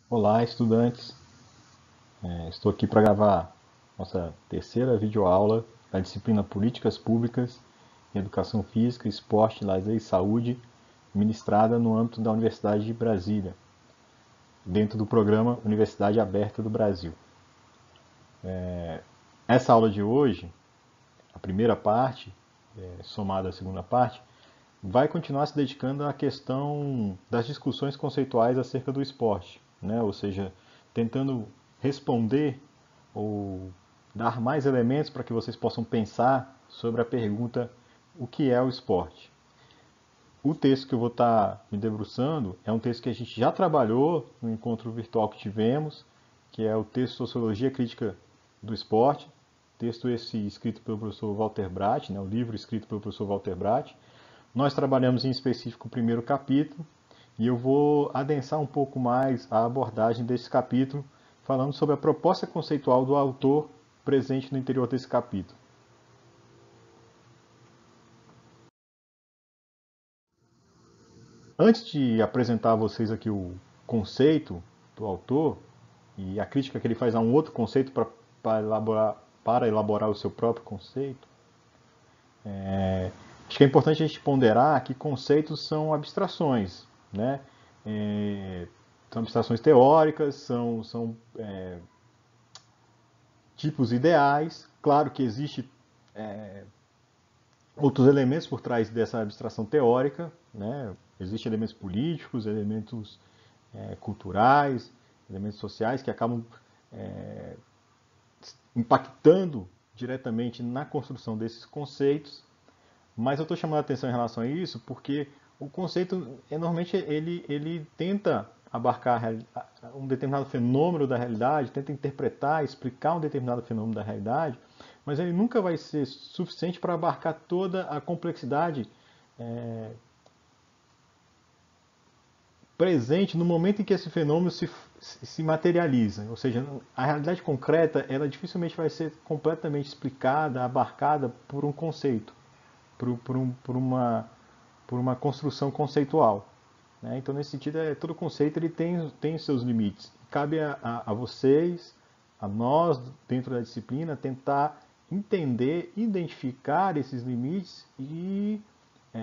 Olá, estudantes. Estou aqui para gravar nossa terceira videoaula da disciplina Políticas Públicas em Educação Física, Esporte, Lazer e Saúde, ministrada no âmbito da Universidade de Brasília, dentro do programa Universidade Aberta do Brasil. Essa aula de hoje, a primeira parte, somada à segunda parte, vai continuar se dedicando à questão das discussões conceituais acerca do esporte, né? Ou seja, tentando responder ou dar mais elementos para que vocês possam pensar sobre a pergunta: o que é o esporte? O texto que eu vou estar me debruçando é um texto que a gente já trabalhou no encontro virtual que tivemos, que é o texto Sociologia Crítica do Esporte, texto esse escrito pelo professor Walter Brath, né, o livro escrito pelo professor Walter Brath. Nós trabalhamos em específico o primeiro capítulo e eu vou adensar um pouco mais a abordagem desse capítulo, falando sobre a proposta conceitual do autor presente no interior desse capítulo. Antes de apresentar a vocês aqui o conceito do autor e a crítica que ele faz a um outro conceito para elaborar o seu próprio conceito, acho que é importante a gente ponderar que conceitos são abstrações, né? São abstrações teóricas, são tipos ideais. Claro que existe outros elementos por trás dessa abstração teórica, né? Existem elementos políticos, elementos culturais, elementos sociais que acabam impactando diretamente na construção desses conceitos, mas eu estou chamando a atenção em relação a isso porque o conceito, normalmente, ele tenta abarcar um determinado fenômeno da realidade, tenta interpretar, explicar um determinado fenômeno da realidade, mas ele nunca vai ser suficiente para abarcar toda a complexidade presente no momento em que esse fenômeno se materializa. Ou seja, a realidade concreta ela dificilmente vai ser completamente explicada, abarcada por um conceito, por uma construção conceitual. Né? Então, nesse sentido, todo conceito ele tem seus limites. Cabe a vocês, a nós, dentro da disciplina, tentar entender, identificar esses limites e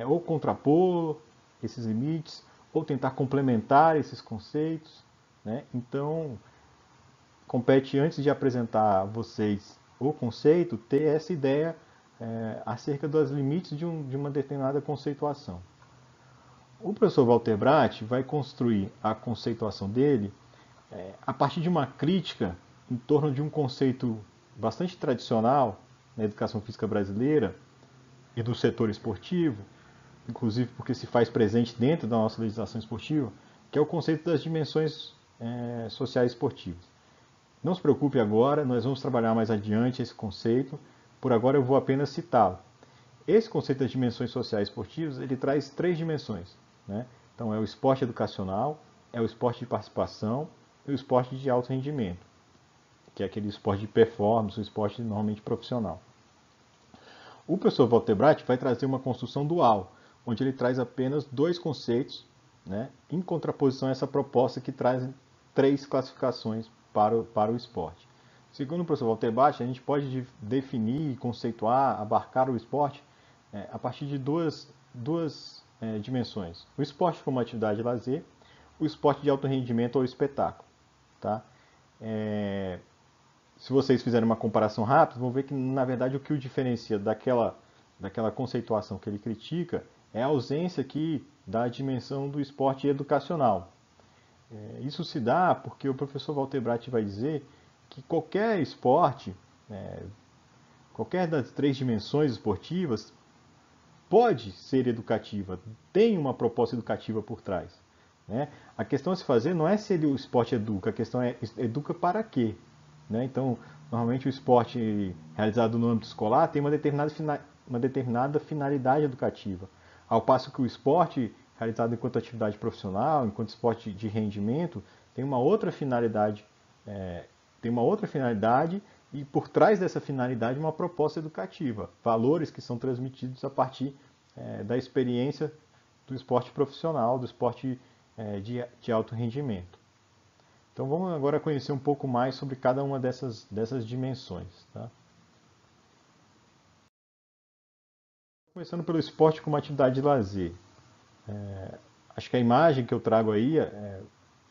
ou contrapor esses limites, ou tentar complementar esses conceitos. Né? Então, compete, antes de apresentar a vocês o conceito, ter essa ideia acerca dos limites de uma determinada conceituação. O professor Walter Brath vai construir a conceituação dele a partir de uma crítica em torno de um conceito bastante tradicional na educação física brasileira e do setor esportivo, inclusive porque se faz presente dentro da nossa legislação esportiva, que é o conceito das dimensões sociais esportivas. Não se preocupe agora, nós vamos trabalhar mais adiante esse conceito, por agora eu vou apenas citá-lo. Esse conceito das dimensões sociais esportivas, ele traz três dimensões. Né? Então é o esporte educacional, é o esporte de participação e o esporte de alto rendimento, que é aquele esporte de performance, o esporte normalmente profissional. O professor Walter Brath vai trazer uma construção dual, onde ele traz apenas dois conceitos, né, em contraposição a essa proposta que traz três classificações para o esporte. Segundo o professor Walter Brath, a gente pode definir, conceituar, abarcar o esporte a partir de duas dimensões. O esporte como atividade de lazer, o esporte de alto rendimento ou espetáculo. Tá? Se vocês fizerem uma comparação rápida, vão ver que, na verdade, o que o diferencia daquela conceituação que ele critica é a ausência aqui da dimensão do esporte educacional. Isso se dá porque o professor Walter Brath vai dizer que qualquer esporte, qualquer das três dimensões esportivas, pode ser educativa, tem uma proposta educativa por trás. Né? A questão a se fazer não é se o esporte educa, a questão é educa para quê. Né? Então, normalmente o esporte realizado no âmbito escolar tem uma determinada finalidade educativa, ao passo que o esporte realizado enquanto atividade profissional, enquanto esporte de rendimento, tem uma outra finalidade, e por trás dessa finalidade uma proposta educativa, valores que são transmitidos a partir da experiência do esporte profissional, do esporte de alto rendimento. Então vamos agora conhecer um pouco mais sobre cada uma dessas dimensões. Tá? Começando pelo esporte como atividade de lazer. Acho que a imagem que eu trago aí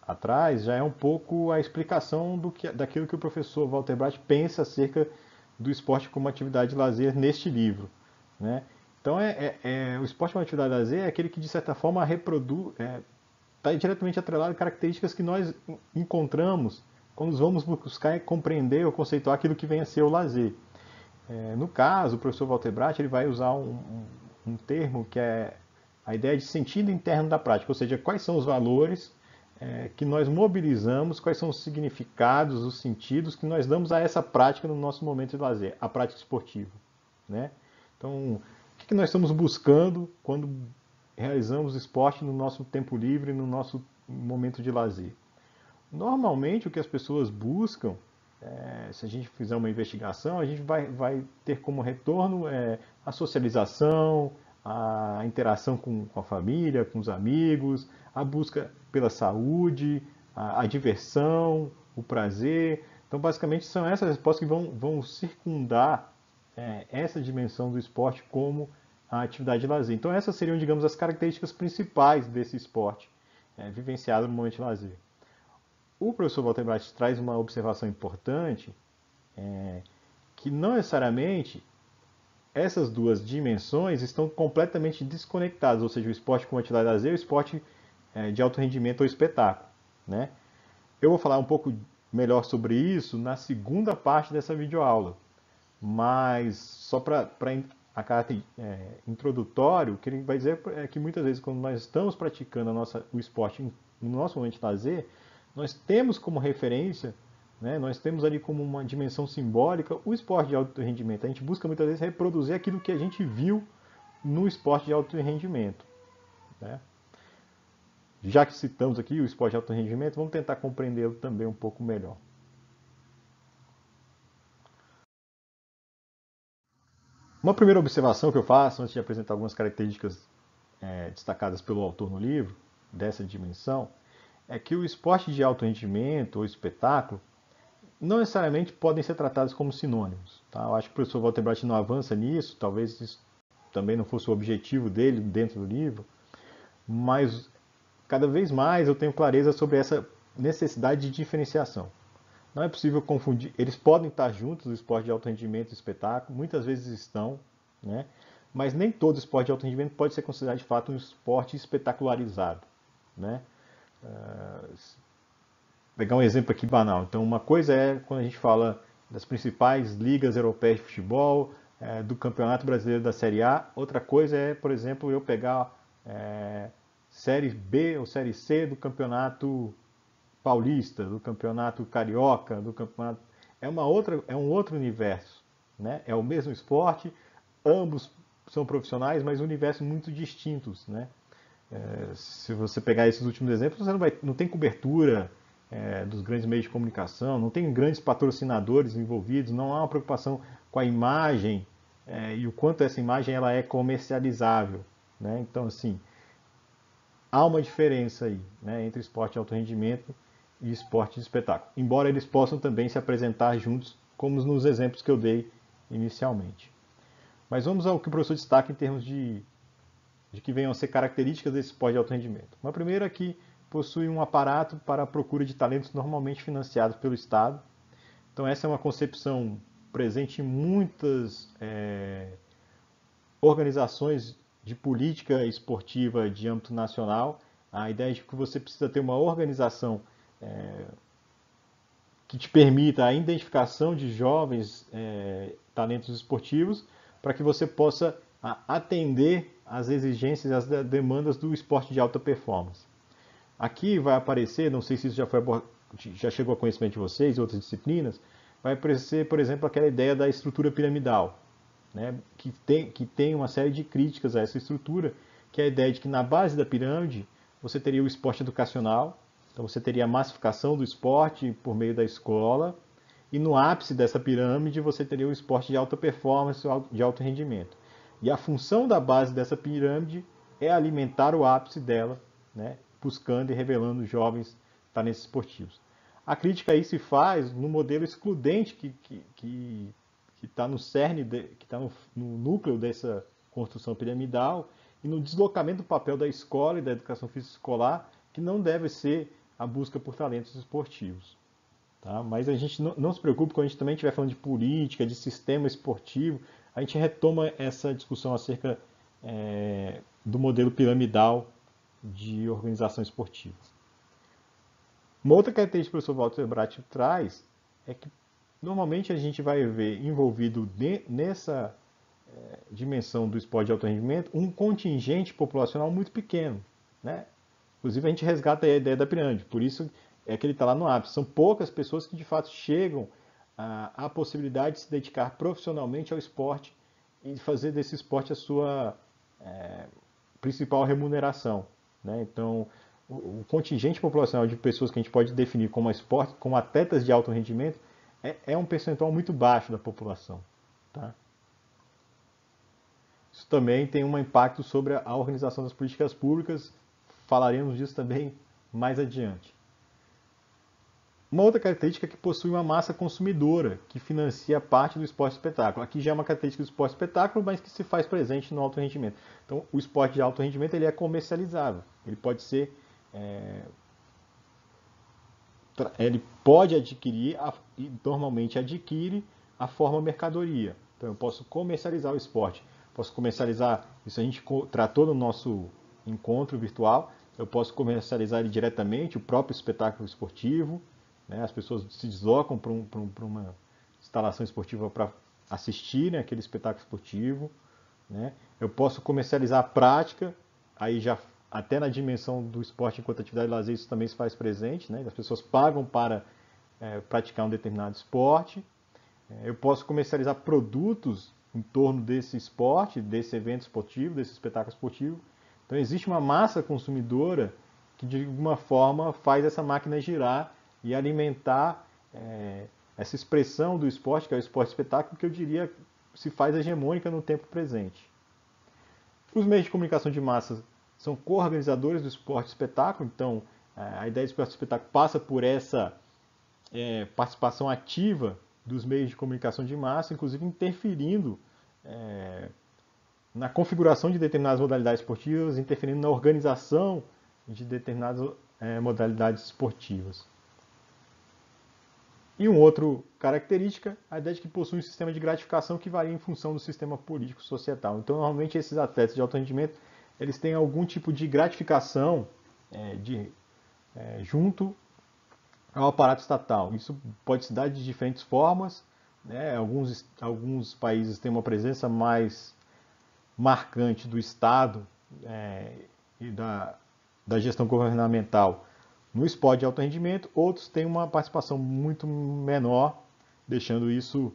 atrás já é um pouco a explicação daquilo que o professor Walter Brath pensa acerca do esporte como atividade de lazer neste livro. Né? Então, o esporte como atividade de lazer é aquele que, de certa forma, está diretamente atrelado a características que nós encontramos quando vamos buscar compreender ou conceituar aquilo que vem a ser o lazer. No caso, o professor Walter Brath ele vai usar um termo que é a ideia de sentido interno da prática, ou seja, quais são os valores que nós mobilizamos, quais são os significados, os sentidos que nós damos a essa prática no nosso momento de lazer, a prática esportiva. Né? Então, o que nós estamos buscando quando realizamos esporte no nosso tempo livre, no nosso momento de lazer? Normalmente, o que as pessoas buscam, se a gente fizer uma investigação, a gente vai ter como retorno a socialização, a interação com a família, com os amigos, a busca pela saúde, a diversão, o prazer. Então, basicamente, são essas respostas que vão circundar essa dimensão do esporte como a atividade de lazer. Então, essas seriam, digamos, as características principais desse esporte vivenciado no momento de lazer. O professor Walter Brath traz uma observação importante, que não necessariamente essas duas dimensões estão completamente desconectadas, ou seja, o esporte como atividade de lazer e o esporte de alto rendimento ou espetáculo. Né? Eu vou falar um pouco melhor sobre isso na segunda parte dessa videoaula, mas só para a caráter introdutório, o que ele vai dizer é que muitas vezes quando nós estamos praticando o esporte no nosso momento de lazer, nós temos como referência, né, nós temos ali como uma dimensão simbólica o esporte de alto rendimento. A gente busca muitas vezes reproduzir aquilo que a gente viu no esporte de alto rendimento. Né? Já que citamos aqui o esporte de alto rendimento, vamos tentar compreendê-lo também um pouco melhor. Uma primeira observação que eu faço, antes de apresentar algumas características destacadas pelo autor no livro, dessa dimensão, é que o esporte de alto rendimento ou espetáculo não necessariamente podem ser tratados como sinônimos. Tá? Eu acho que o professor Walter Brath não avança nisso, talvez isso também não fosse o objetivo dele dentro do livro, mas cada vez mais eu tenho clareza sobre essa necessidade de diferenciação. Não é possível confundir, eles podem estar juntos, o esporte de alto rendimento e o espetáculo, muitas vezes estão, né? Mas nem todo esporte de alto rendimento pode ser considerado de fato um esporte espetacularizado. Né? Pegar um exemplo aqui banal. Então, uma coisa é quando a gente fala das principais ligas europeias de futebol, do Campeonato Brasileiro da Série A. Outra coisa é, por exemplo, eu pegar Série B ou Série C do Campeonato Paulista, do Campeonato Carioca, do Campeonato... É um outro universo. Né? É o mesmo esporte, ambos são profissionais, mas universos muito distintos. Né? Se você pegar esses últimos exemplos, você não tem cobertura dos grandes meios de comunicação, não tem grandes patrocinadores envolvidos, não há uma preocupação com a imagem e o quanto essa imagem ela é comercializável. Né? Então, assim, há uma diferença aí, né, entre esporte de alto rendimento e esporte de espetáculo. Embora eles possam também se apresentar juntos, como nos exemplos que eu dei inicialmente. Mas vamos ao que o professor destaca em termos de que venham a ser características desse esporte de alto rendimento. Uma primeira é que possui um aparato para a procura de talentos normalmente financiados pelo Estado. Então essa é uma concepção presente em muitas organizações de política esportiva de âmbito nacional. A ideia de que você precisa ter uma organização que te permita a identificação de jovens talentos esportivos para que você possa atender às exigências e às demandas do esporte de alta performance. Aqui vai aparecer, não sei se isso já chegou a conhecimento de vocês, outras disciplinas, vai aparecer, por exemplo, aquela ideia da estrutura piramidal, né, que tem uma série de críticas a essa estrutura, que é a ideia de que na base da pirâmide você teria o esporte educacional, então você teria a massificação do esporte por meio da escola, e no ápice dessa pirâmide você teria o esporte de alta performance, de alto rendimento. E a função da base dessa pirâmide é alimentar o ápice dela, né, buscando e revelando jovens talentos esportivos. A crítica aí se faz no modelo excludente que está no cerne, que está no núcleo dessa construção piramidal e no deslocamento do papel da escola e da educação física escolar, que não deve ser a busca por talentos esportivos. Tá? Mas a gente não se preocupe, quando a gente também estiver falando de política, de sistema esportivo, a gente retoma essa discussão acerca do modelo piramidal de organização esportiva. Uma outra característica que o professor Walter Bratt traz é que normalmente a gente vai ver envolvido nessa dimensão do esporte de alto rendimento um contingente populacional muito pequeno. Né? Inclusive a gente resgata a ideia da pirâmide, por isso é que ele está lá no ápice. São poucas pessoas que de fato chegam à possibilidade de se dedicar profissionalmente ao esporte e fazer desse esporte a sua principal remuneração. Né? Então, o contingente populacional de pessoas que a gente pode definir como esporte, como atletas de alto rendimento, é um percentual muito baixo da população. Tá? Isso também tem um impacto sobre a organização das políticas públicas, falaremos disso também mais adiante. Uma outra característica é que possui uma massa consumidora, que financia parte do esporte espetáculo. Aqui já é uma característica do esporte espetáculo, mas que se faz presente no alto rendimento. Então, o esporte de alto rendimento ele é comercializável. Ele pode ser... ele pode adquirir, e normalmente adquire, a forma mercadoria. Então, eu posso comercializar o esporte. Posso comercializar, isso a gente tratou no nosso encontro virtual, eu posso comercializar ele diretamente, o próprio espetáculo esportivo. Né? As pessoas se deslocam para uma instalação esportiva para assistirem aquele espetáculo esportivo. Né? Eu posso comercializar a prática, aí já até na dimensão do esporte enquanto atividade de lazer isso também se faz presente. Né? As pessoas pagam para praticar um determinado esporte. Eu posso comercializar produtos em torno desse esporte, desse evento esportivo, desse espetáculo esportivo. Então existe uma massa consumidora que de alguma forma faz essa máquina girar e alimentar essa expressão do esporte, que é o esporte espetáculo, que eu diria se faz hegemônica no tempo presente. Os meios de comunicação de massa são co-organizadores do esporte espetáculo, então a ideia do esporte espetáculo passa por essa participação ativa dos meios de comunicação de massa, inclusive interferindo na configuração de determinadas modalidades esportivas, interferindo na organização de determinadas modalidades esportivas. E uma outra característica, a ideia de que possui um sistema de gratificação que varia em função do sistema político societal. Então, normalmente, esses atletas de alto rendimento, eles têm algum tipo de gratificação junto ao aparato estatal. Isso pode se dar de diferentes formas. Né? Alguns países têm uma presença mais marcante do Estado e da gestão governamental no esporte de alto rendimento, outros têm uma participação muito menor, deixando isso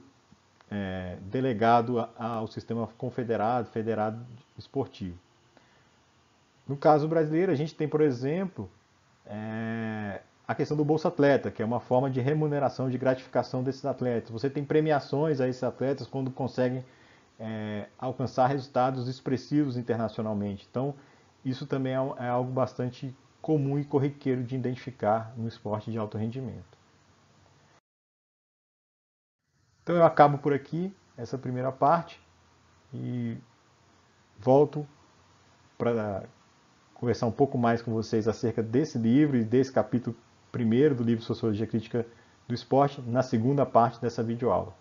delegado ao sistema confederado, federado esportivo. No caso brasileiro, a gente tem, por exemplo, a questão do Bolsa Atleta, que é uma forma de remuneração, de gratificação desses atletas. Você tem premiações a esses atletas quando conseguem alcançar resultados expressivos internacionalmente. Então, isso também é algo bastante comum e corriqueiro de identificar no esporte de alto rendimento. Então eu acabo por aqui essa primeira parte e volto para conversar um pouco mais com vocês acerca desse livro e desse capítulo primeiro do livro Sociologia Crítica do Esporte na segunda parte dessa videoaula.